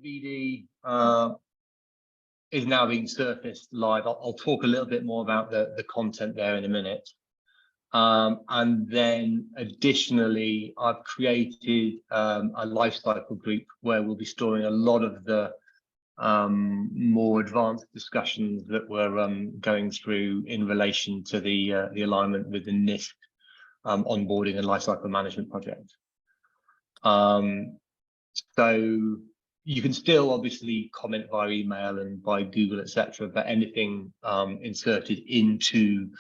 VD is now being surfaced live. I'll talk a little bit more about the content there in a minute. And then additionally, I've created a lifecycle group where we'll be storing a lot of the more advanced discussions that we're going through in relation to the alignment with the NIST onboarding and lifecycle management project. So you can still obviously comment via email and by Google, etc., but anything inserted into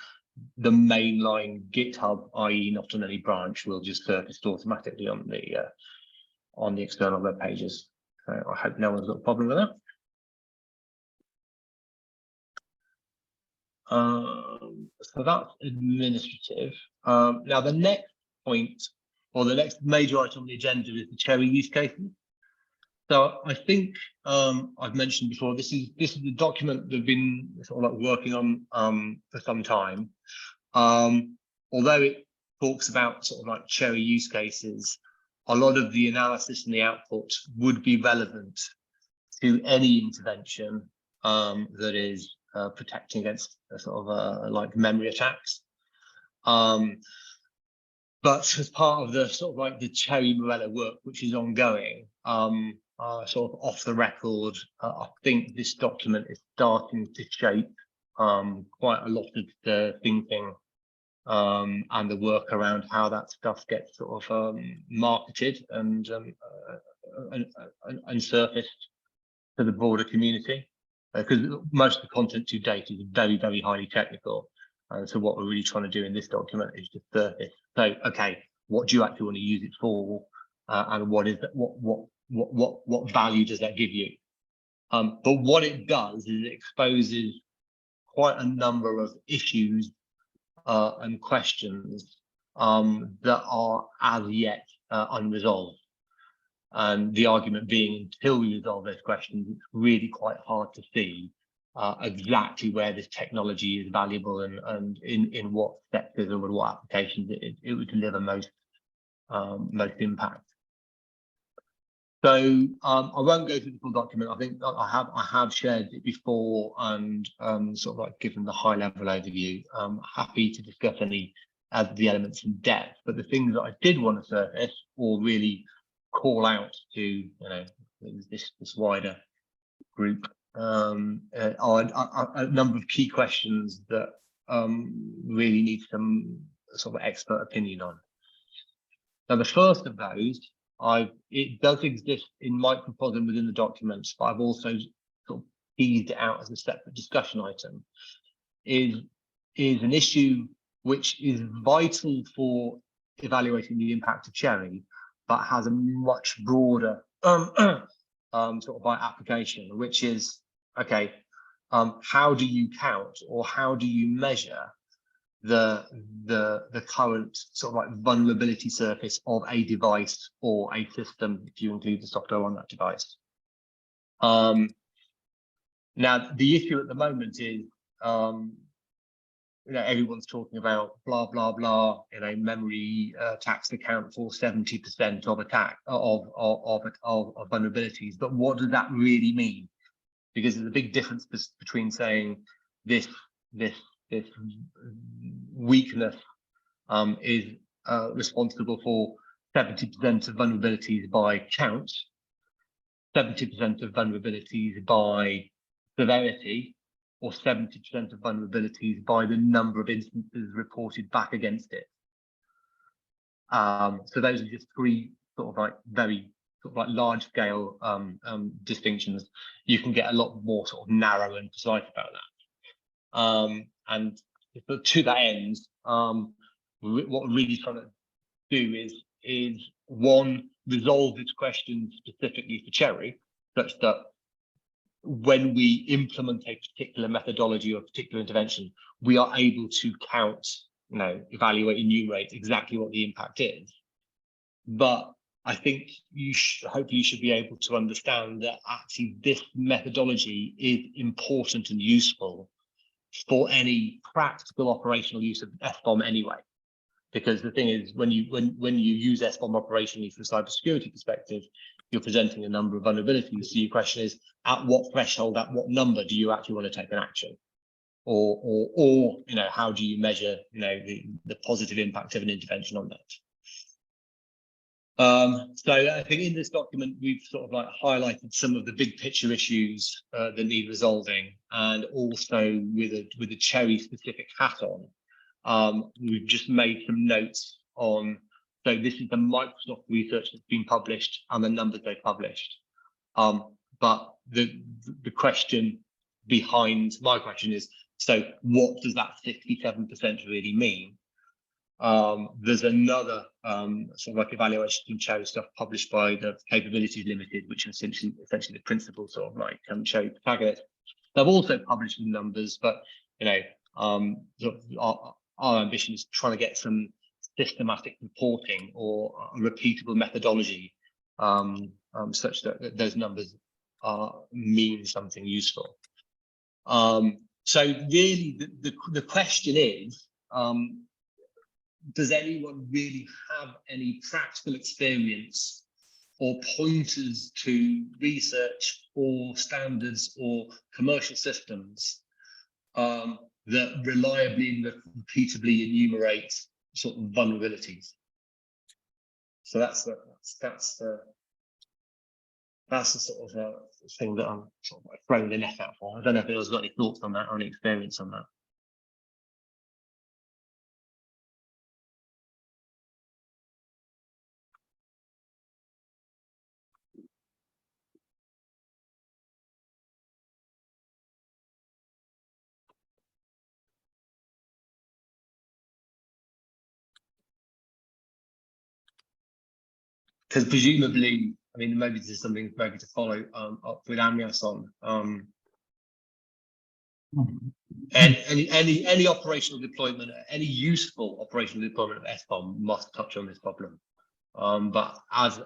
the mainline GitHub, i.e. not on any branch, will just surface automatically on the external web pages. So I hope no one's got a problem with that. So that's administrative. Now the next point, or the next major item on the agenda, is the Cheri use cases. So I think I've mentioned before, this is the document they've been sort of like working on for some time. Although it talks about sort of like Cheri use cases, a lot of the analysis and the output would be relevant to any intervention that is protecting against sort of like memory attacks. But as part of the sort of like the Cheri Morello work, which is ongoing, sort of off the record, I think this document is starting to shape quite a lot of the thinking and the work around how that stuff gets sort of marketed and surfaced to the broader community, because most of the content to date is very, very highly technical. So what we're really trying to do in this document is just surface. So, okay, what do you actually want to use it for, and what is that? What value does that give you? But what it does is it exposes quite a number of issues and questions that are as yet unresolved. And the argument being, until we resolve those questions, it's really quite hard to see exactly where this technology is valuable and in what sectors or what applications it would deliver most impact. So I won't go through the full document. I think I have shared it before and sort of like given the high level overview. I'm happy to discuss any of the elements in depth, but the things that I did want to surface or really call out to this wider group are a number of key questions that really need some sort of expert opinion on. Now, the first of those, it does exist in microcosm within the documents, but I've also sort of teased it out as a separate discussion item, is an issue which is vital for evaluating the impact of Cheri, but has a much broader sort of by application, which is, okay, how do you count or how do you measure the current sort of like vulnerability surface of a device or a system, if you include the software on that device? Now, the issue at the moment is, everyone's talking about blah blah blah. Memory attacks account for 70% of vulnerabilities. But what does that really mean? Because there's a big difference between saying this weakness is responsible for 70% of vulnerabilities by count, 70% of vulnerabilities by severity, or 70% of vulnerabilities by the number of instances reported back against it. So those are just three sort of like very sort of like large scale distinctions. You can get a lot more sort of narrow and precise about that. And to that end, what we're really trying to do is one, resolve this question specifically for Cheri, such that when we implement a particular methodology or a particular intervention, we are able to count, evaluate, enumerate exactly what the impact is. But I think hopefully you should be able to understand that actually this methodology is important and useful for any practical operational use of SBOM anyway. Because the thing is, when you use SBOM operationally from a cybersecurity perspective, you're presenting a number of vulnerabilities. So your question is, at what threshold, at what number do you actually want to take an action? Or you know, how do you measure, you know, the positive impact of an intervention on that? So I think in this document, we've sort of like highlighted some of the big picture issues that need resolving, and also with a Cheri specific hat on, we've just made some notes on. So this is the Microsoft research that's been published and the numbers they published. But the question behind my question is, so what does that 67% really mean? There's another sort of like evaluation from Cheri stuff published by the Capabilities Limited, which is essentially the principal sort of like Cheri protagonist. They've also published the numbers, but you know, sort of our ambition is trying to get some systematic reporting or a repeatable methodology, such that those numbers mean something useful. So really, the question is, does anyone really have any practical experience or pointers to research or standards or commercial systems that reliably and repeatably enumerate sort of vulnerabilities? So that's the sort of thing that I'm sort of like throwing the net out for. I don't know if anyone's got any thoughts on that or any experience on that. Because presumably, I mean, maybe this is something maybe to follow up with Amnias on. Any operational deployment, any useful operational deployment of SBOM must touch on this problem. But as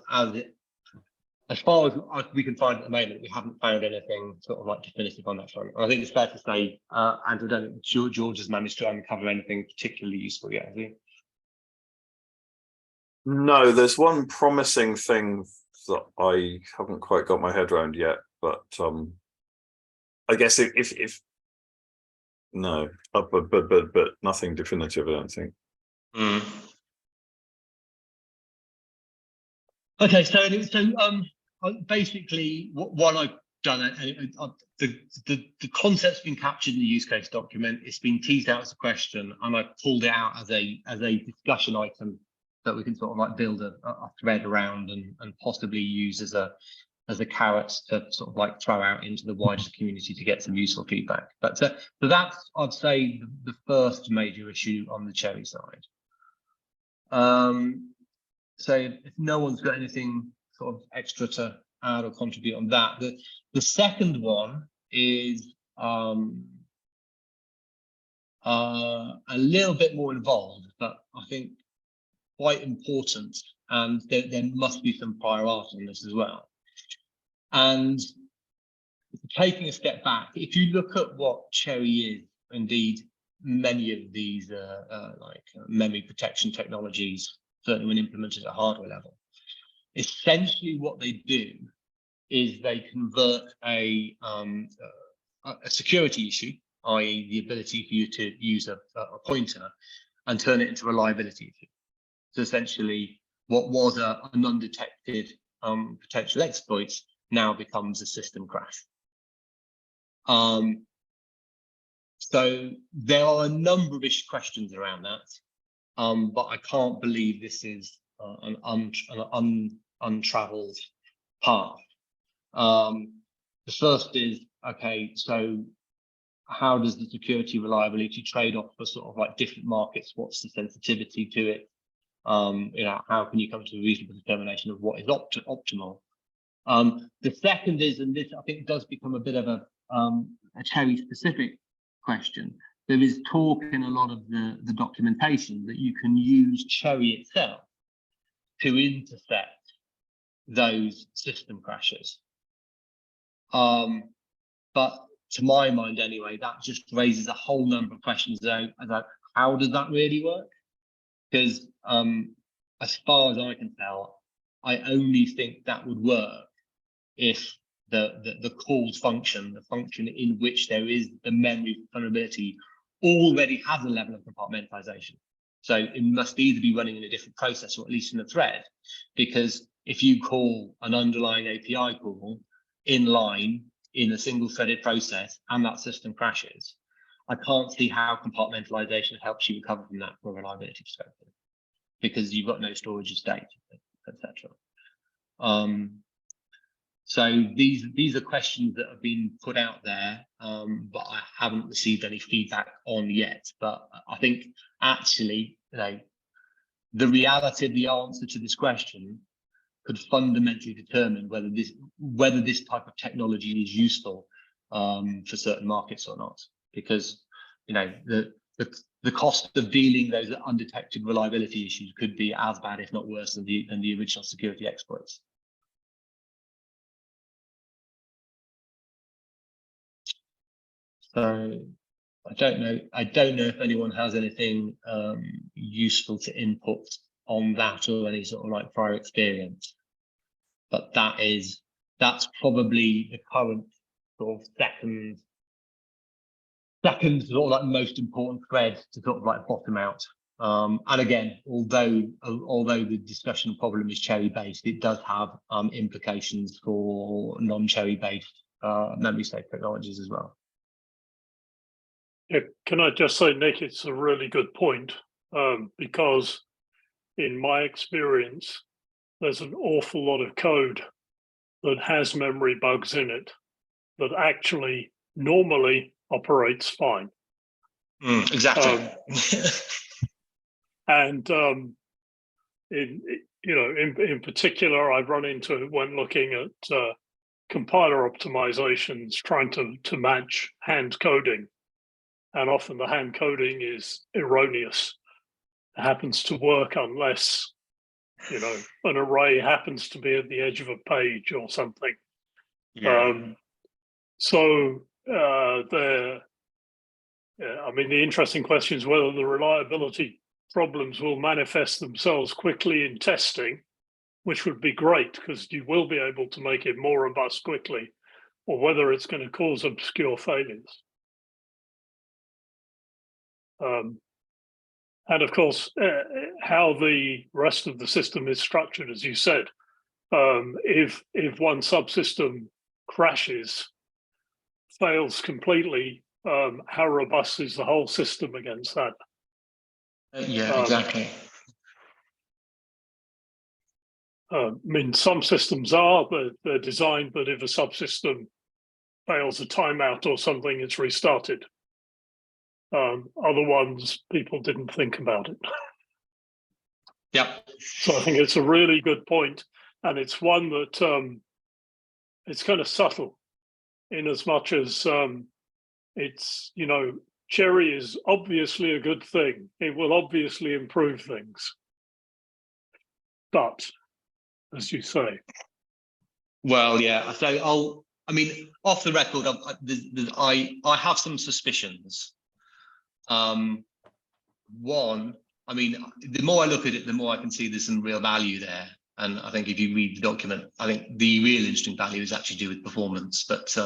far as we can find at the moment, we haven't found anything sort of like definitive on that front. I think it's fair to say, and I don't think George has managed to uncover anything particularly useful yet, has he? No, there's one promising thing that I haven't quite got my head around yet, but I guess if no, but nothing definitive, I don't think. Okay, so basically what I've done, the concept's been captured in the use case document. It's been teased out as a question, and I've pulled it out as a discussion item that we can sort of like build a thread around and possibly use as a carrot to sort of like throw out into the wider community to get some useful feedback. But so that's, I'd say, the first major issue on the Cheri side. So if no one's got anything sort of extra to add or contribute on that, the second one is a little bit more involved, but I think quite important, and there must be some prior art on this as well. And taking a step back, if you look at what Cheri is, indeed many of these like memory protection technologies, certainly when implemented at hardware level, essentially what they do is they convert a security issue, i.e. the ability for you to use a pointer, and turn it into a reliability issue. So essentially, what was an undetected potential exploit now becomes a system crash. So there are a number of questions around that, but I can't believe this is an untraveled path. The first is, okay, so how does the security reliability trade off for sort of like different markets? What's the sensitivity to it? You know, how can you come to a reasonable determination of what is optimal? The second is, and this I think does become a bit of a Cheri specific question. There is talk in a lot of the documentation that you can use Cheri itself to intercept those system crashes. But to my mind anyway, that just raises a whole number of questions about how does that really work? Because as far as I can tell, I only think that would work if the calls function, the function in which there is the memory vulnerability, already has a level of compartmentalization. So it must either be running in a different process or at least in a thread, because if you call an underlying API call in line in a single threaded process and that system crashes, I can't see how compartmentalization helps you recover from that from a reliability perspective, because you've got no storage of state, etc. So these are questions that have been put out there, but I haven't received any feedback on yet. But I think actually, the reality of the answer to this question could fundamentally determine whether this type of technology is useful for certain markets or not. Because the cost of dealing those undetected reliability issues could be as bad, if not worse, than the original security exploits. So I don't know if anyone has anything useful to input on that or any sort of like prior experience. But that's probably the current sort of second sort of like most important thread to sort of like bottom out. And again, although the discussion problem is Cheri based, it does have implications for non-Cheri based memory safe technologies as well. Yeah, can I just say, Nick, it's a really good point, because in my experience, there's an awful lot of code that has memory bugs in it that actually normally operates fine. Exactly. And in particular, I've run into it when looking at compiler optimizations, trying to match hand coding. And often the hand coding is erroneous. It happens to work unless, an array happens to be at the edge of a page or something. Yeah. The interesting question is whether the reliability problems will manifest themselves quickly in testing, which would be great because you will be able to make it more robust quickly, or whether it's going to cause obscure failures. And of course, how the rest of the system is structured, as you said, if one subsystem crashes, fails completely, how robust is the whole system against that? Yeah, exactly. Some systems they're designed, but if a subsystem fails a timeout or something, it's restarted. Other ones, people didn't think about it. Yep. So I think it's a really good point, and it's one that it's kind of subtle, in as much as it's Cheri is obviously a good thing. It will obviously improve things, but as you say, well, yeah. So off the record, I have some suspicions. One, the more I look at it, the more I can see there's some real value there. And I think if you read the document, I think the real interesting value is actually to do with performance. But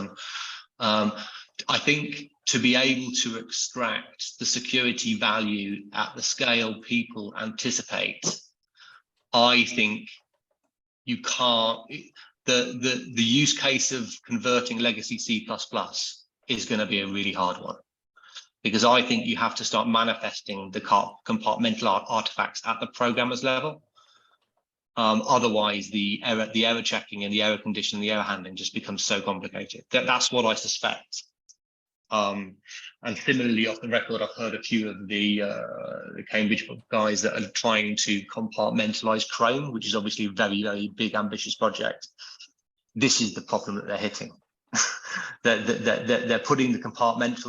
I think to be able to extract the security value at the scale people anticipate, I think you can't. The use case of converting legacy C++ is going to be a really hard one, because I think you have to start manifesting the compartmental artifacts at the programmer's level. Otherwise, the error checking and the error condition, the error handling just becomes so complicated. That's what I suspect. And similarly, off the record, I've heard a few of the Cambridge guys that are trying to compartmentalize Chrome, which is obviously a very, very big, ambitious project. This is the problem that they're hitting. They're putting the compartments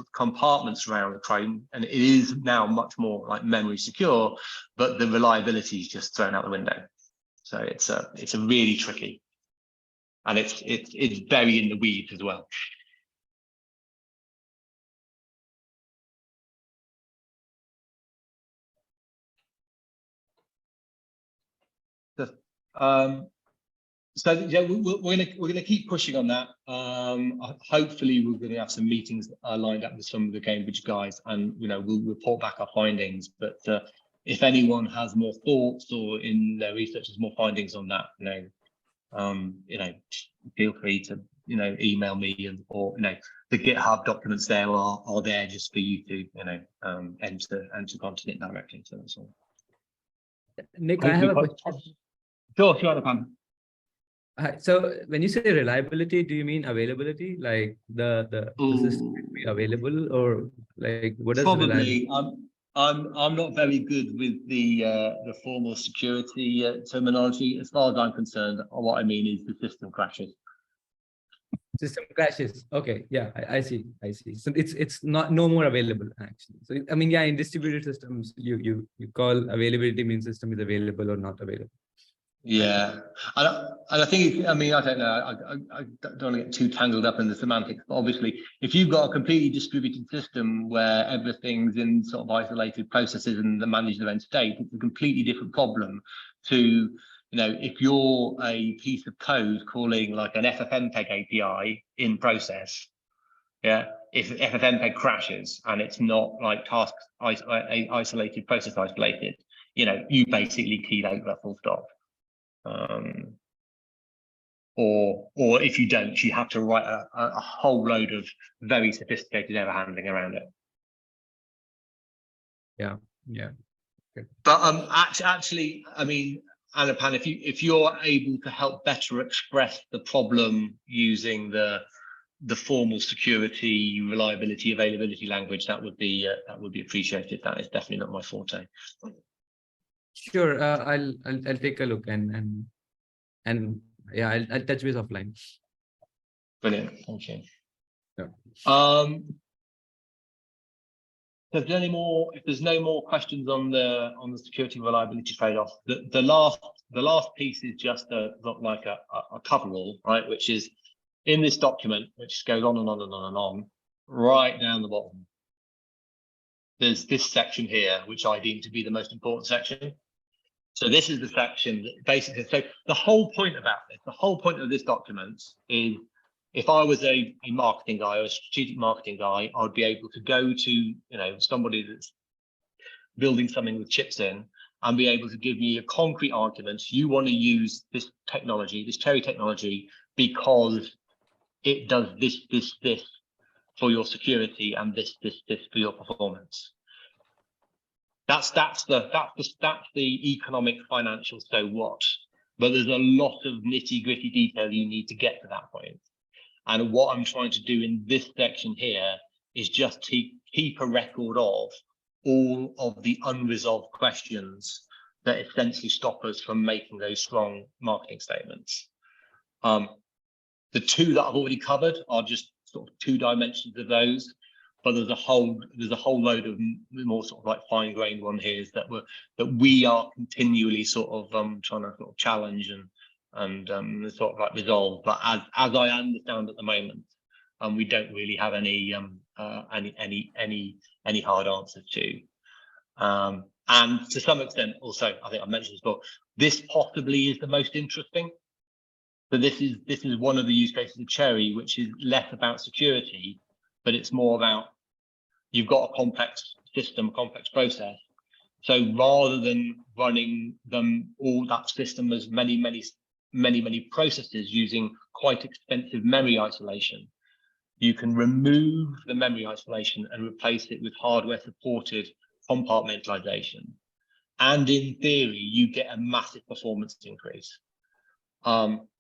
around the Chrome, and it is now much more like memory secure, but the reliability is just thrown out the window. So it's a really tricky, and it's very in the weeds as well. So yeah, we're gonna keep pushing on that. Hopefully, we're going to have some meetings lined up with some of the Cambridge guys, and we'll report back our findings. But if anyone has more thoughts or in their research has more findings on that, feel free to email me, or the GitHub documents there are there just for you to enter content directly. So that's all. Nick, I have a question. Sure, Anupam. So when you say reliability, do you mean availability, like the system will be available, or like what does probably? I'm not very good with the formal security terminology. As far as I'm concerned, what I mean is the system crashes. System crashes. Okay, yeah, I see. So it's no more available actually. So I mean, yeah, in distributed systems, you call availability means system is available or not available. Yeah, and I think, I don't know, I don't want to get too tangled up in the semantics, but obviously, if you've got a completely distributed system where everything's in sort of isolated processes and they're managed their own state, it's a completely different problem to, if you're a piece of code calling like an FFmpeg API in process, yeah, if FFmpeg crashes and it's not like task isolated, process isolated, you basically keyed over full stop. Or if you don't, you have to write a whole load of very sophisticated error handling around it. Yeah. Okay. But actually, Anapan, if you're able to help better express the problem using the formal security, reliability, availability language, that would be appreciated. That is definitely not my forte. Sure, I'll take a look and yeah, I'll touch base offline. Brilliant, thank you. Yeah. If there's no more questions on the security reliability trade-off, the last piece is just a coverall, right? Which is in this document, which goes on and on and on and on, right down the bottom. There's this section here, which I deem to be the most important section. So this is the section that basically, so the whole point of this document is, if I was a marketing guy or a strategic marketing guy, I'd be able to go to, somebody that's building something with chips in and be able to give me a concrete argument. You want to use this technology, this Cheri technology, because it does this for your security and this for your performance. That's the economic, financial, so what? But there's a lot of nitty-gritty detail you need to get to that point. And what I'm trying to do in this section here is just to keep a record of all of the unresolved questions that essentially stop us from making those strong marketing statements. The two that I've already covered are just sort of 2 dimensions of those, but there's a whole load of more sort of like fine-grained one here that we are continually sort of trying to sort of challenge and sort of like resolve. But as I understand at the moment, we don't really have any hard answers to. And to some extent, also, I think I mentioned this before, this possibly is the most interesting. So this is one of the use cases of Cheri, which is less about security, but it's more about, you've got a complex system, a complex process. So rather than running all that system as many processes using quite expensive memory isolation, you can remove the memory isolation and replace it with hardware supported compartmentalization. And in theory, you get a massive performance increase.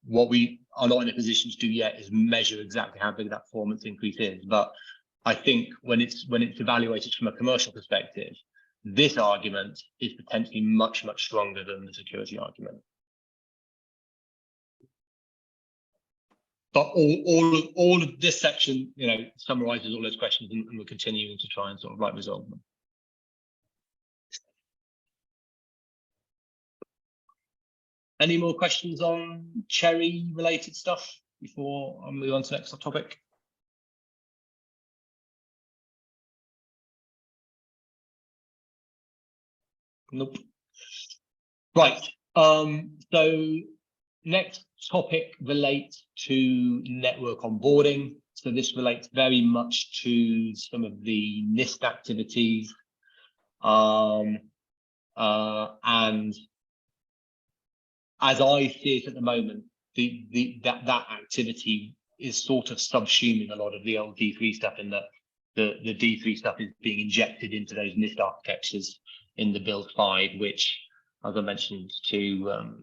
What we are not in a position to do yet is measure exactly how big that performance increase is. But I think when it's evaluated from a commercial perspective, this argument is potentially much stronger than the security argument. But all of this section, summarizes all those questions, and we're continuing to try and sort of resolve them. Any more questions on Cheri related stuff before I move on to the next topic? Nope. Right. So next topic relates to network onboarding. So this relates very much to some of the NIST activities. And as I see it at the moment, that activity is sort of subsuming a lot of the old D3 stuff, in that the D3 stuff is being injected into those NIST architectures in the Build 5, which, as I mentioned to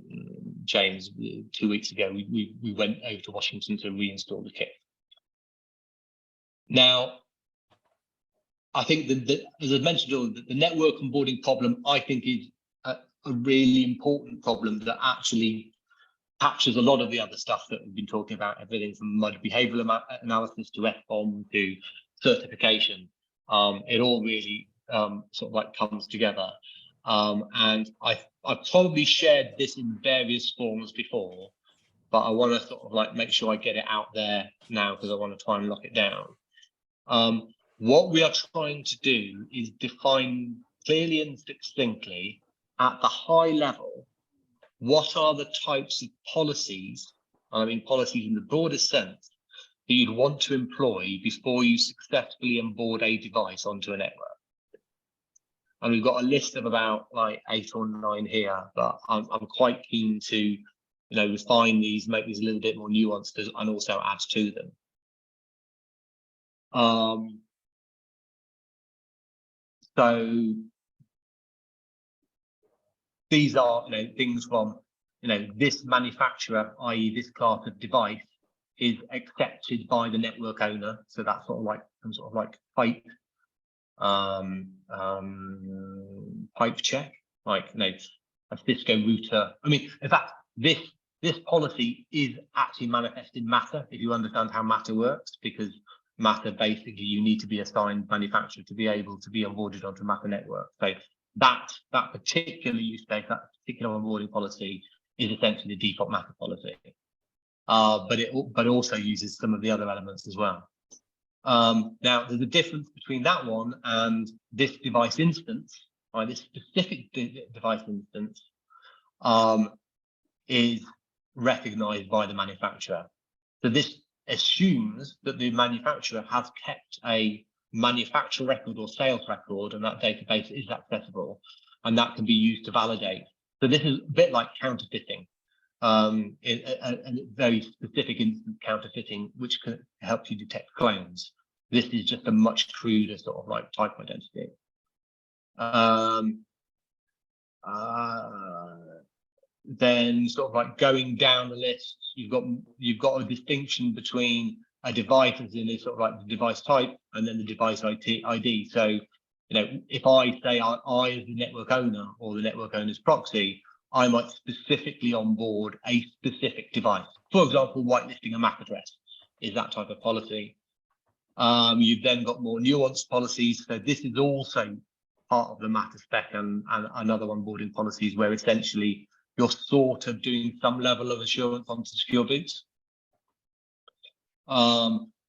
James 2 weeks ago, we went over to Washington to reinstall the kit. Now, I think that, as I mentioned, the network onboarding problem, I think, is a really important problem that actually captures a lot of the other stuff that we've been talking about, everything from mud behavioral analysis to FBOM to certification. It all really sort of like comes together. And I've probably shared this in various forms before, but I want to sort of like make sure I get it out there now, because I want to try and lock it down. What we are trying to do is define clearly and succinctly at the high level, what are the types of policies, I mean policies in the broadest sense, that you'd want to employ before you successfully onboard a device onto a network. And we've got a list of about like 8 or 9 here, but I'm quite keen to, refine these, make these a little bit more nuanced, and also add to them. So these are, things from, this manufacturer, i.e. this class of device, is accepted by the network owner. So that's sort of like some sort of like pipe check, like, a Cisco router. I mean, in fact, this policy is actually manifest in Matter, if you understand how Matter works, because Matter, basically, you need to be assigned manufacturer to be able to be onboarded onto a Matter network. So that particular use case, that particular onboarding policy, is essentially the default Matter policy. But it also uses some of the other elements as well. Now, there's a difference between that one and this device instance. This specific device instance is recognized by the manufacturer. So this assumes that the manufacturer has kept a manufacturer record or sales record, and that database is accessible, and that can be used to validate. So this is a bit like counterfeiting, a very specific instance counterfeiting, which can help you detect clones. This is just a much cruder sort of like type identity. Then sort of like going down the list, you've got a distinction between a device as in a sort of like the device type and then the device ID. So, if I say I as the network owner or the network owner's proxy, I might specifically onboard a specific device. For example, whitelisting a MAC address is that type of policy. You've then got more nuanced policies. So this is also part of the Matter spec and another onboarding policies, where essentially you're sort of doing some level of assurance onto secure boots.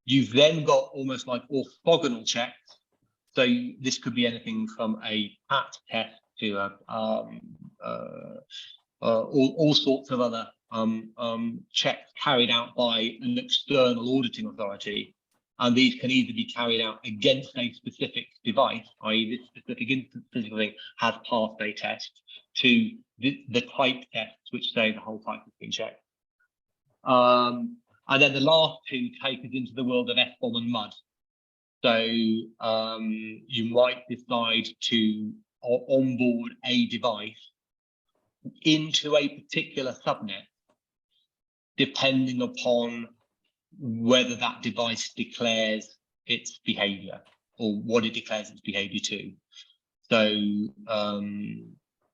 You've then got almost like orthogonal checks. So this could be anything from a PAT test to all sorts of other checks carried out by an external auditing authority. And these can either be carried out against a specific device, i.e. this specific instance physical thing has passed a test, to the type tests, which say the whole type has been checked. And then the last two take us into the world of FBOM and MUD. So you might decide to onboard a device into a particular subnet, depending upon whether that device declares its behavior or what it declares its behavior to. So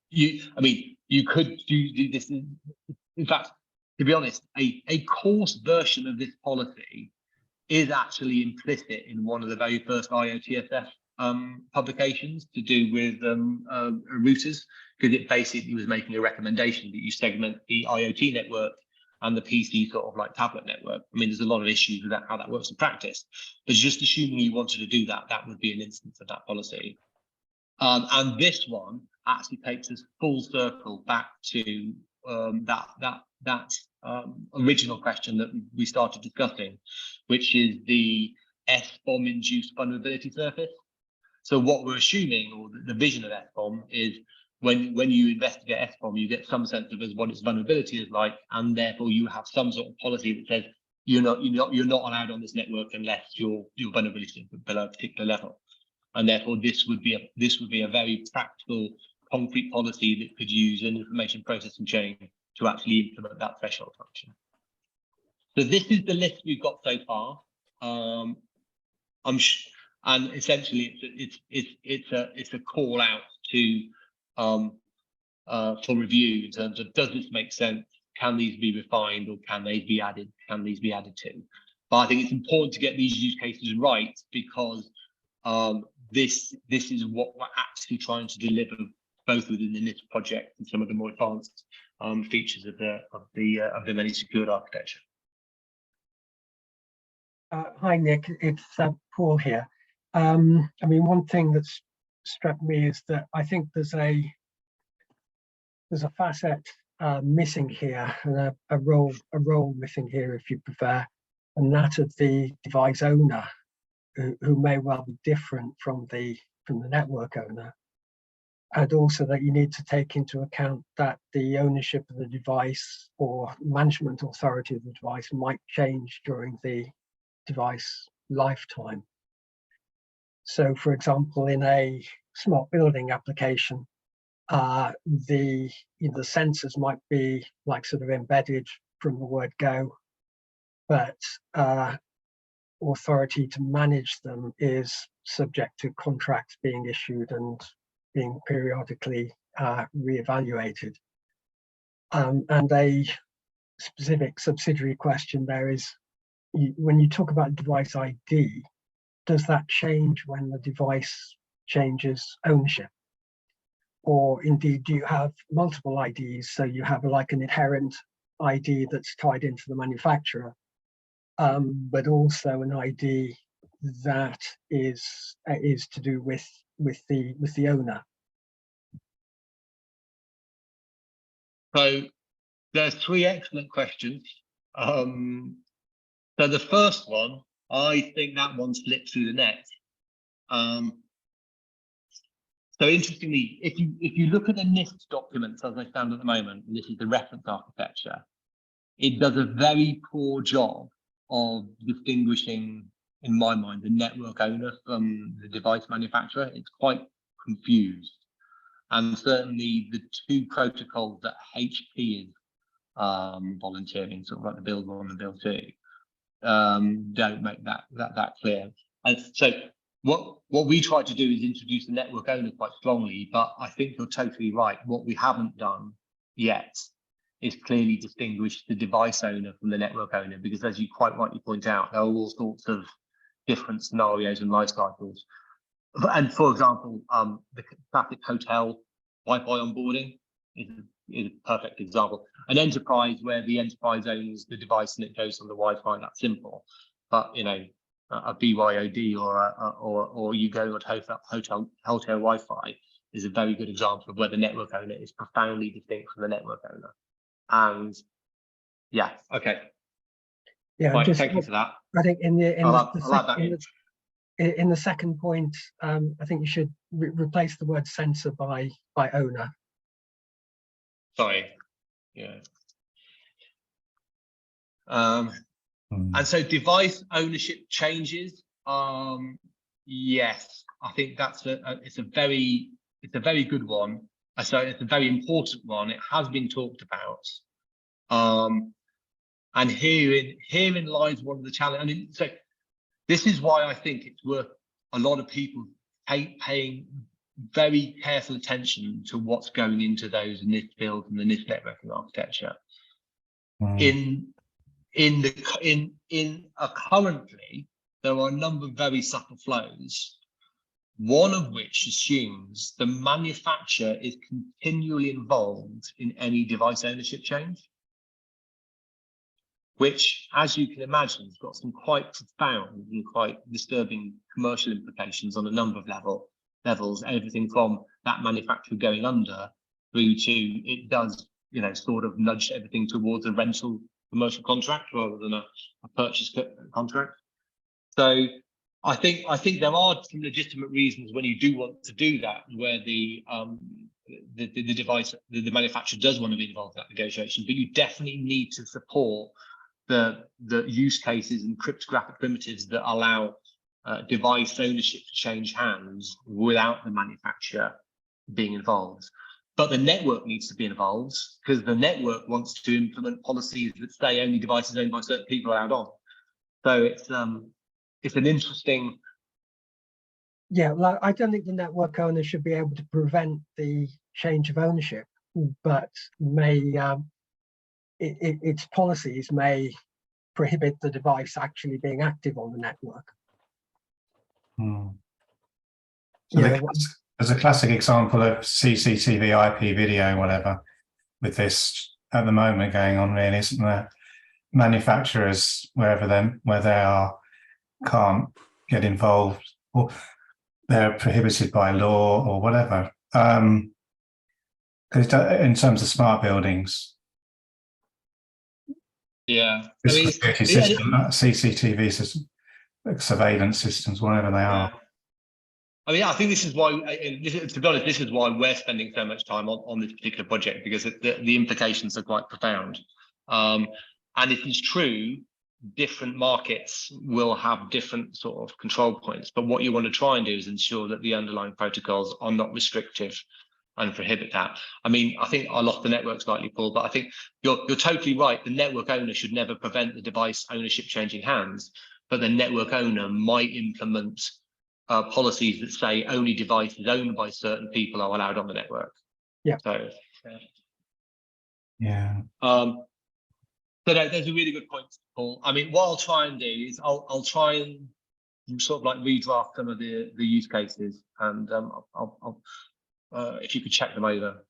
you could do this. In fact, to be honest, a coarse version of this policy is actually implicit in one of the very first IoTSF publications to do with routers, because it basically was making a recommendation that you segment the IoT network and the PC sort of like tablet network. I mean, there's a lot of issues with that, how that works in practice, but just assuming you wanted to do that, that would be an instance of that policy. And this one actually takes us full circle back to that original question that we started discussing, which is the SBOM induced vulnerability surface. So what we're assuming, or the vision of SBOM, is when you investigate SBOM, you get some sense of what its vulnerability is like, and therefore you have some sort of policy that says you're not allowed on this network unless your vulnerability is below a particular level. And therefore this would be a very practical, concrete policy that could use an information processing chain to actually implement that threshold function. So this is the list we've got so far. And essentially it's a call out to for review in terms of, does this make sense? Can these be refined, or can they be added? Can these be added to? But I think it's important to get these use cases right, because this is what we're actually trying to deliver, both within the NIST project and some of the more advanced features of the ManySecured architecture. Hi Nick, it's Paul here. I mean, one thing that's struck me is that I think there's a facet missing here, and a role missing here, if you prefer, and that of the device owner, who may well be different from the network owner, and also that you need to take into account that the ownership of the device or management authority of the device might change during the device lifetime. So, for example, in a smart building application, the sensors might be like sort of embedded from the word go, but authority to manage them is subject to contracts being issued and being periodically reevaluated. And a specific subsidiary question there is, when you talk about device ID, does that change when the device changes ownership? Or indeed, do you have multiple IDs? So you have like an inherent ID that's tied into the manufacturer, but also an ID that is to do with the owner. So there's three excellent questions. So the first one, I think that one slipped through the net. So interestingly, if you look at the NIST documents as they stand at the moment, and this is the reference architecture, it does a very poor job of distinguishing, in my mind, the network owner from the device manufacturer. It's quite confused. And certainly the two protocols that HP is volunteering, sort of like the build 1 and build 2, don't make that clear. And so what we try to do is introduce the network owner quite strongly, but I think you're totally right. What we haven't done yet is clearly distinguish the device owner from the network owner, because as you quite rightly point out, there are all sorts of different scenarios and life cycles. And for example, the classic hotel Wi-Fi onboarding is a perfect example. An enterprise where the enterprise owns the device and it goes on the Wi-Fi, that's simple. But a BYOD or you go to hotel Wi-Fi is a very good example of where the network owner is profoundly distinct from the network owner. And yeah, okay. Yeah, right, thank you for that. I think in the second point, I think you should replace the word sensor by owner. Sorry. Yeah. And so device ownership changes. Yes, I think that's it's a very good one. So it's a very important one. It has been talked about. And herein lies one of the challenges. I mean, so this is why I think it's worth a lot of people paying very careful attention to what's going into those NIST builds and the NIST networking architecture. Currently, there are a number of very subtle flows, one of which assumes the manufacturer is continually involved in any device ownership change, which, as you can imagine, has got some quite profound and quite disturbing commercial implications on a number of levels, everything from that manufacturer going under through to it does, sort of nudge everything towards a rental commercial contract rather than a purchase contract. So I think there are some legitimate reasons when you do want to do that, where the device, the manufacturer does want to be involved in that negotiation, but you definitely need to support the use cases and cryptographic primitives that allow device ownership to change hands without the manufacturer being involved. But the network needs to be involved because the network wants to implement policies that say only devices owned by certain people are allowed on. So it's an interesting. Yeah, well, I don't think the network owner should be able to prevent the change of ownership, but its policies may prohibit the device actually being active on the network. So Yeah, there's a classic example of CCTV, IP video, whatever, with this at the moment going on, really, isn't there? Manufacturers, where they are, can't get involved, or they're prohibited by law or whatever. Because in terms of smart buildings, Yeah, CCTV system, surveillance systems, whatever they are. I mean, I think this is why, to be honest, this is why we're spending so much time on this particular project, because the implications are quite profound. And it is true, different markets will have different sort of control points, but what you want to try and do is ensure that the underlying protocols are not restrictive and prohibit that. I mean, I think I lost the network slightly, Paul, but I think you're totally right. The network owner should never prevent the device ownership changing hands, but the network owner might implement policies that say only devices owned by certain people are allowed on the network. Yeah. So, yeah. So there's a really good point, Paul. I mean, what I'll try and do is I'll try and sort of like redraft some of the use cases, and I'll if you could check them over,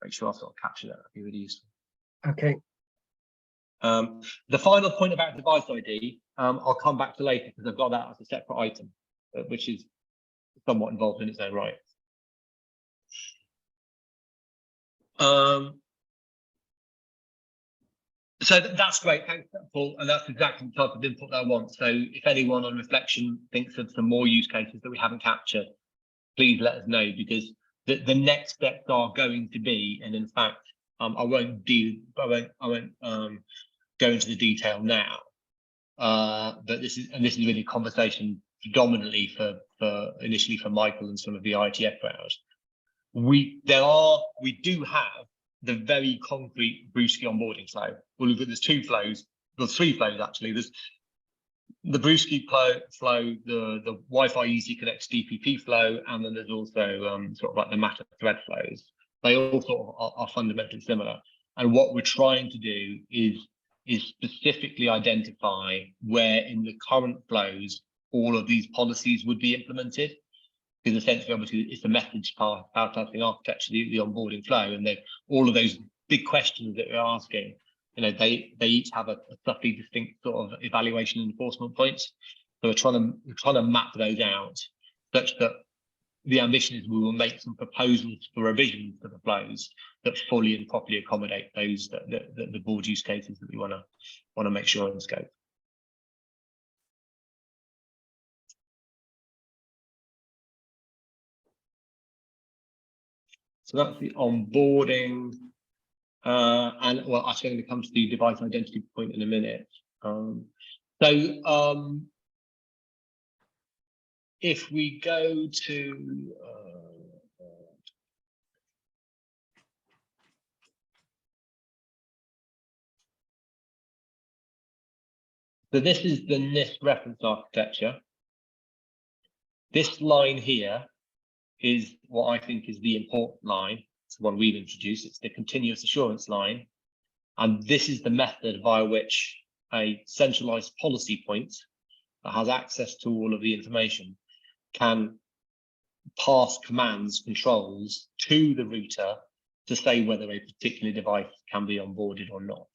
make sure I've sort of captured that. That'd be really useful. okay. The final point about device ID, I'll come back to later because I've got that as a separate item, which is somewhat involved in its own right. So that's great, thanks, Paul, and that's exactly the type of input that I want. So if anyone on reflection thinks of some more use cases that we haven't captured, please let us know, because the next steps are going to be, and in fact, I won't go into the detail now, but this is really a conversation predominantly for initially for Michael and some of the ITF crowd. We do have the very concrete Brewski onboarding flow. Well, there's two flows, there's three flows actually. There's the Brewski flow, the Wi-Fi Easy Connect DPP flow, and then there's also sort of like the Matter thread flows. They all sort of are fundamentally similar. And what we're trying to do is specifically identify where in the current flows all of these policies would be implemented. Because essentially, obviously, it's the message power typing architecture, the onboarding flow, and all of those big questions that we're asking, you know, they each have a slightly distinct sort of evaluation and enforcement points. So we're trying to map those out such that the ambition is we will make some proposals for revisions to the flows that fully and properly accommodate those the board use cases that we want to make sure are in scope. So that's the onboarding, and well, actually, I'm going to come to the device identity point in a minute. If we go to so this is the NIST reference architecture. This line here is what I think is the important line. It's the one we've introduced. It's the continuous assurance line. And this is the method via which a centralized policy point that has access to all of the information can pass commands, controls to the router to say whether a particular device can be onboarded or not.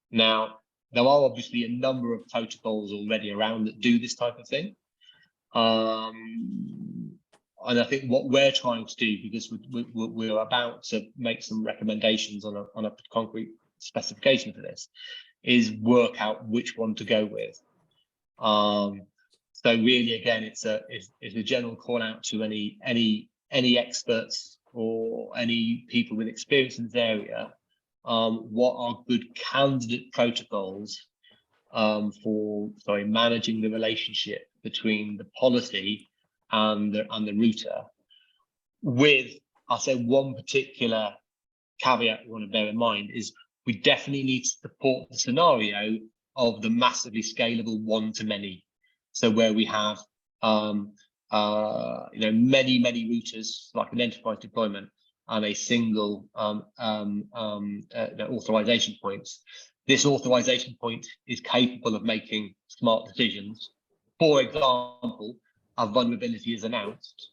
Now, there are obviously a number of protocols already around that do this type of thing. And I think what we're trying to do, because we're about to make some recommendations on a concrete specification for this, is work out which one to go with. So really, again, it's a general call out to any experts or any people with experience in this area. What are good candidate protocols for managing the relationship between the policy and the router, with, I'll say, one particular caveat we want to bear in mind is we definitely need to support the scenario of the massively scalable one-to-many. So where we have many routers, like an enterprise deployment, and a single authorization points. This authorization point is capable of making smart decisions. For example, a vulnerability is announced.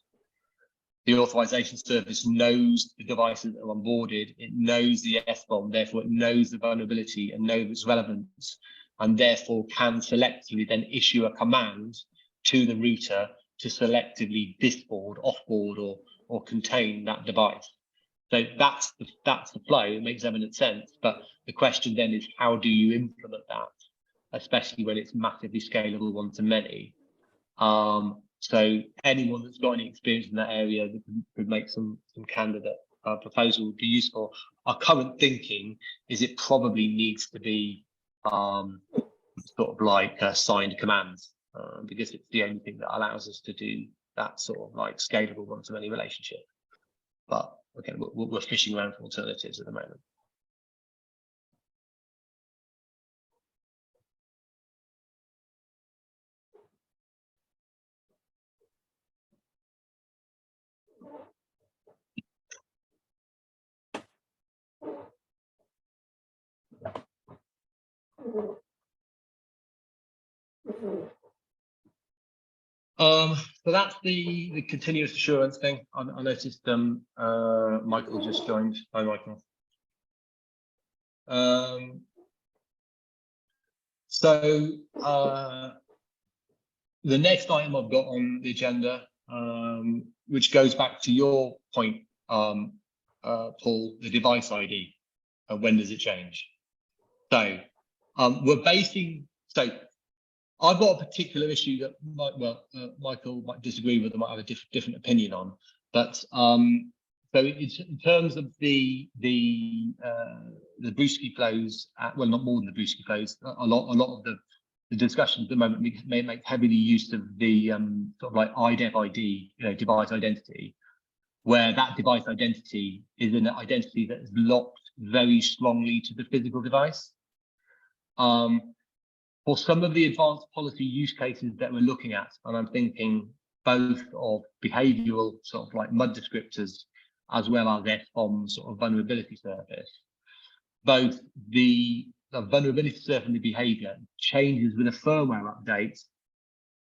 The authorization service knows the devices that are onboarded, it knows the SBOM, therefore it knows the vulnerability and knows its relevance, and therefore can selectively then issue a command to the router to selectively disboard, offboard, or contain that device. So that's the flow. It makes eminent sense. But the question then is, how do you implement that, especially when it's massively scalable one-to-many? So anyone that's got any experience in that area that could make some candidate proposal would be useful. Our current thinking is it probably needs to be sort of like signed commands, because it's the only thing that allows us to do that sort of like scalable one-to-many relationship. But again, we're fishing around for alternatives at the moment. So that's the continuous assurance thing. I noticed Michael just joined. Hi, Michael. So the next item I've got on the agenda, which goes back to your point, Paul, the device ID. When does it change? So we're basing, so I've got a particular issue that Michael might disagree with, or might have a different opinion on. But so it's, in terms of the Brewski flows, well, not more than the Brewski flows, a lot of the discussions at the moment may make heavily use of the sort of like IDEV ID, device identity, where that device identity is an identity that is locked very strongly to the physical device. For some of the advanced policy use cases that we're looking at, and I'm thinking both of behavioral sort of like MUD descriptors as well as SBOM sort of vulnerability surface, both the vulnerability surface and the behavior changes with a firmware update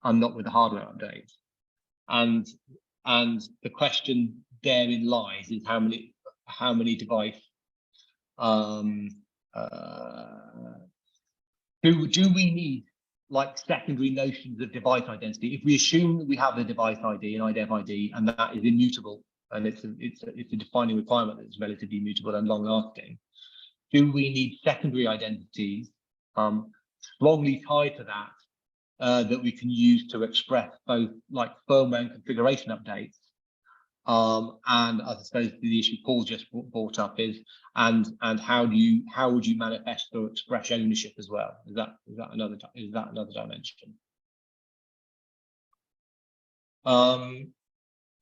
and not with a hardware update. And the question therein lies is how many device do we need like secondary notions of device identity? If we assume that we have the device ID and IDEV ID and that is immutable, and it's a defining requirement that's relatively immutable and long lasting, do we need secondary identities strongly tied to that that we can use to express both like firmware and configuration updates? And I suppose the issue Paul just brought up is, and how would you manifest or express ownership as well? Is that another dimension?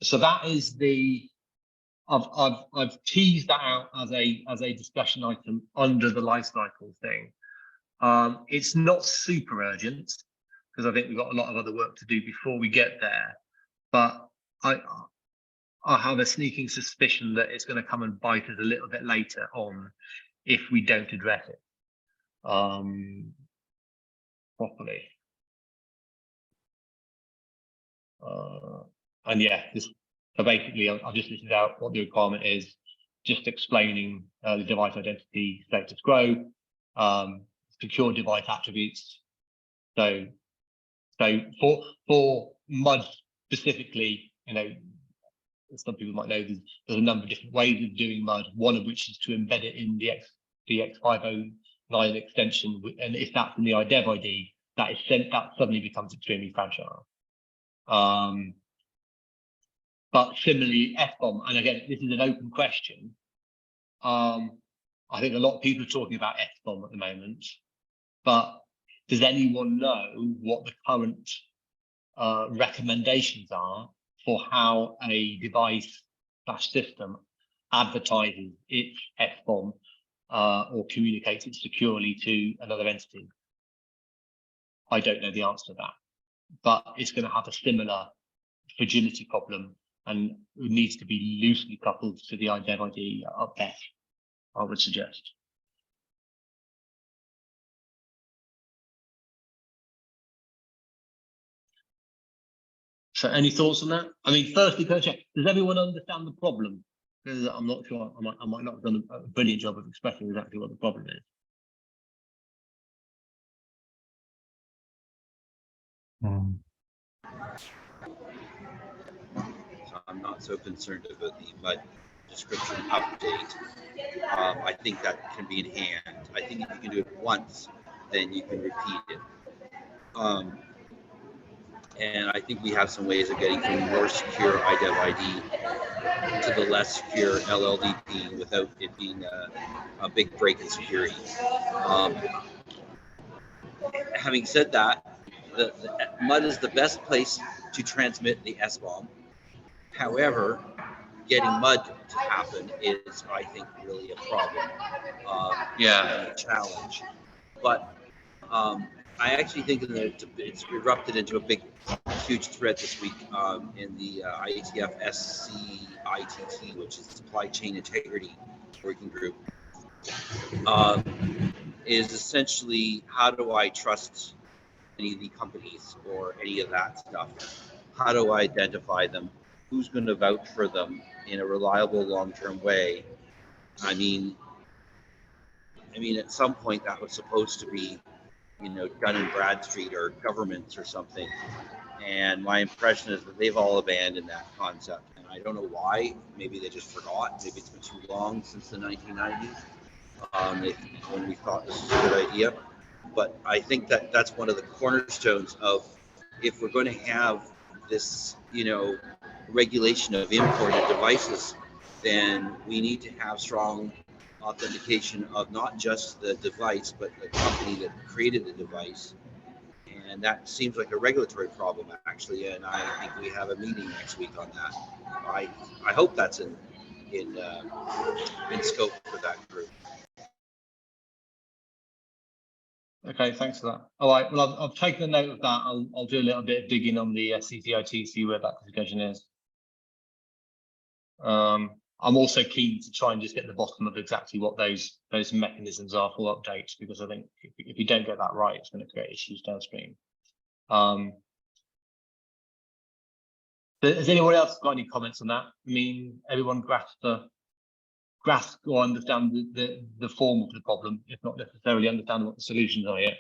So that is I've teased that out as a discussion item under the lifecycle thing. It's not super urgent because I think we've got a lot of other work to do before we get there, but I have a sneaking suspicion that it's going to come and bite us a little bit later on if we don't address it properly. And yeah, so basically I've just listed out what the requirement is, just explaining the device identity status quo, secure device attributes. So for MUD specifically, some people might know there's a number of different ways of doing MUD, one of which is to embed it in the X50 an extension, and if that's in the IDEV ID, that suddenly becomes extremely fragile. But similarly, FBOM, and again, this is an open question. I think a lot of people are talking about FBOM at the moment, but does anyone know what the current recommendations are for how a device/system advertises its FBOM or communicates it securely to another entity? I don't know the answer to that, but it's going to have a similar fragility problem and it needs to be loosely coupled to the IDEV ID at best, I would suggest. So any thoughts on that? I mean, firstly, can I check, does everyone understand the problem? Because I'm not sure, I might not have done a brilliant job of expressing exactly what the problem is. I'm not so concerned about the MUD description update. I think that can be in hand. I think if you can do it once, then you can repeat it. And I think we have some ways of getting from more secure IDEV ID to the less secure LLDP without it being a big break in security. Having said that, the MUD is the best place to transmit the SBOM. However, getting MUD to happen is, I think, really a problem. A challenge. But I actually think that it's erupted into a big, huge thread this week in the IATF SCITT, which is Supply Chain Integrity Working Group. Is essentially, how do I trust any of the companies or any of that stuff? How do I identify them? Who's going to vouch for them in a reliable long-term way? I mean, at some point that was supposed to be, Dun and Bradstreet or governments or something. And my impression is that they've all abandoned that concept. And I don't know why. Maybe they just forgot. Maybe it's been too long since the 1990s when we thought this was a good idea. But I think that that's one of the cornerstones of, if we're going to have this, regulation of imported devices, then we need to have strong authentication of not just the device, but the company that created the device. And that seems like a regulatory problem, actually. And I think we have a meeting next week on that. I hope that's in scope for that group. Okay, thanks for that. All right, well, I've taken a note of that. I'll do a little bit of digging on the CCIT, see where that classification is. I'm also keen to try and just get to the bottom of exactly what those mechanisms are for updates, because I think if you don't get that right, it's going to create issues downstream. Has anyone else got any comments on that? I mean, everyone grasp or understand the form of the problem, if not necessarily understand what the solutions are yet.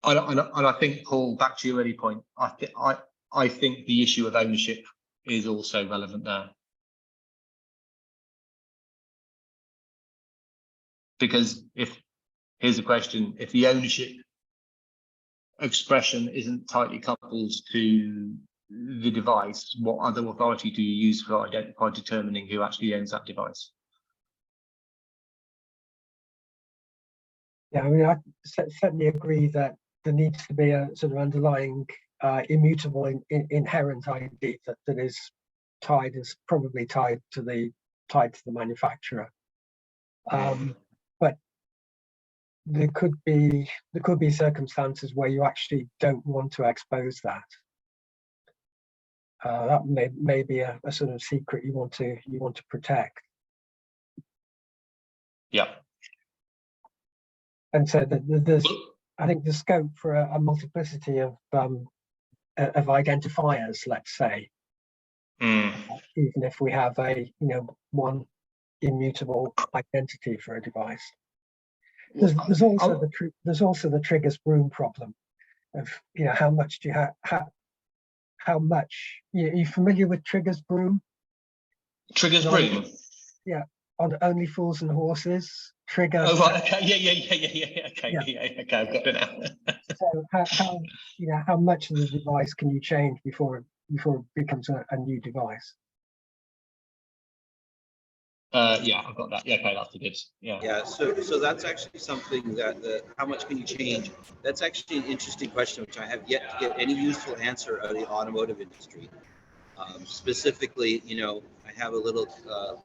And I think, Paul, back to your early point, I think the issue of ownership is also relevant there. Because here's a question, if the ownership expression isn't tightly coupled to the device, what other authority do you use for determining who actually owns that device? Yeah, I mean, I certainly agree that there needs to be a sort of underlying immutable inherent ID that is probably tied to the manufacturer. But there could be circumstances where you actually don't want to expose that. That may be a sort of secret you want to protect. Yeah. And so there's, I think, the scope for a multiplicity of identifiers, let's say, even if we have one immutable identity for a device. There's also the triggers broom problem of how much do you have, how much, are you familiar with triggers broom? Triggers broom? on Only Fools and Horses, trigger. Oh, right. Okay. Yeah. Okay. Yeah. Okay. I've got it now. So how much of the device can you change before it becomes a new device? Yeah, I've got that. Yeah, okay, that's a good. Yeah. Yeah, so that's actually something that how much can you change? That's actually an interesting question, which I have yet to get any useful answer out of the automotive industry. Specifically, I have a little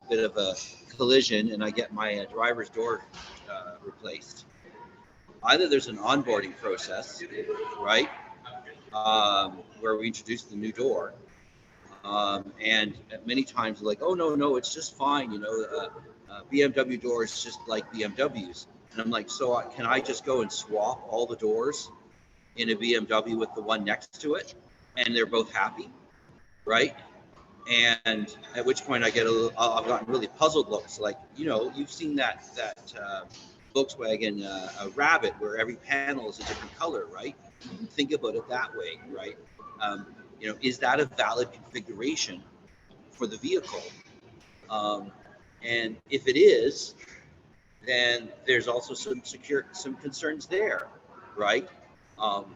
bit of a collision, and I get my driver's door replaced. Either there's an onboarding process, right, where we introduce the new door, and many times like, oh no, it's just fine, BMW doors just like BMWs, and I'm like, so can I just go and swap all the doors in a BMW with the one next to it, and they're both happy, right? And at which point I've gotten really puzzled looks, like, you've seen that Volkswagen Rabbit where every panel is a different color, right? Think about it that way, right? Is that a valid configuration for the vehicle? And if it is, then there's also some concerns there, right? About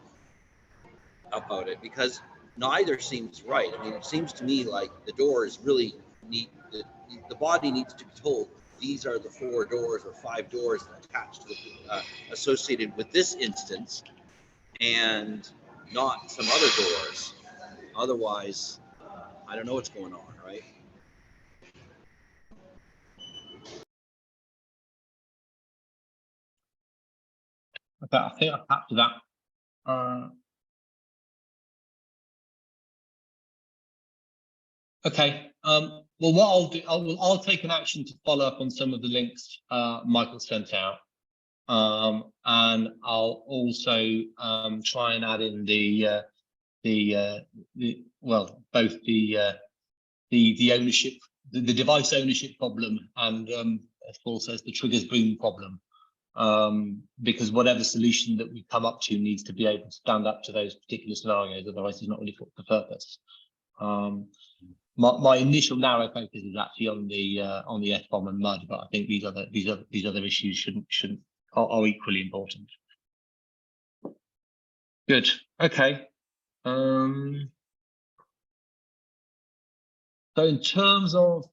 it, because neither seems right. I mean, it seems to me like the doors really need, the body needs to be told, these are the 4 doors or 5 doors attached to associated with this instance, and not some other doors. Otherwise, I don't know what's going on, right? Okay, I think I've captured that. Okay. Well, what I'll do, I'll take an action to follow up on some of the links Michael sent out, and I'll also try and add in both the ownership, the device ownership problem, and of course as the triggers bring problem, because whatever solution that we come up to needs to be able to stand up to those particular scenarios. Otherwise, it's not really fit for purpose. My initial narrow focus is actually on the F-bomb and mud, but I think these other issues are equally important. Good. Okay. So in terms of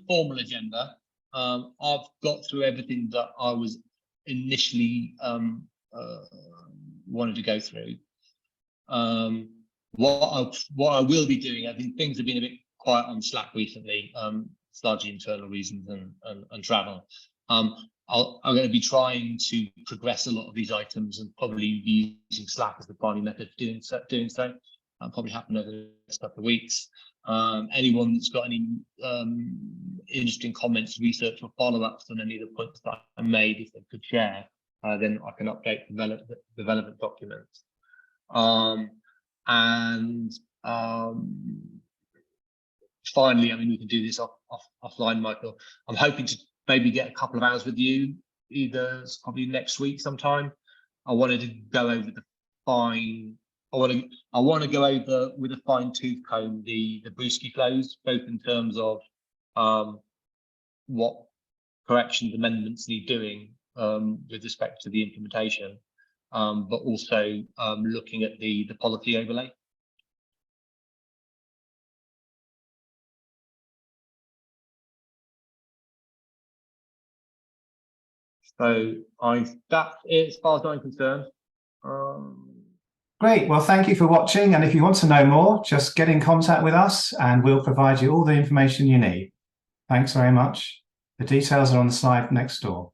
formal agenda, I've got through everything that I was initially wanted to go through. What I will be doing, I think things have been a bit quiet on Slack recently. It's largely internal reasons and travel. I'm going to be trying to progress a lot of these items and probably be using Slack as the primary method of doing so. That'll probably happen over the next couple of weeks. Anyone that's got any interesting comments, research, or follow-ups on any of the points that I made, if they could share, then I can update the relevant documents. Finally, I mean, we can do this offline, Michael. I'm hoping to maybe get a couple of hours with you, probably next week sometime. I wanted to go over I want to go over with a fine-tooth comb the Brewski flows, both in terms of what corrections, amendments need doing with respect to the implementation, but also looking at the policy overlay. So that's it as far as I'm concerned. Great. Well, thank you for watching. And if you want to know more, just get in contact with us and we'll provide you all the information you need. Thanks very much. The details are on the slide next door.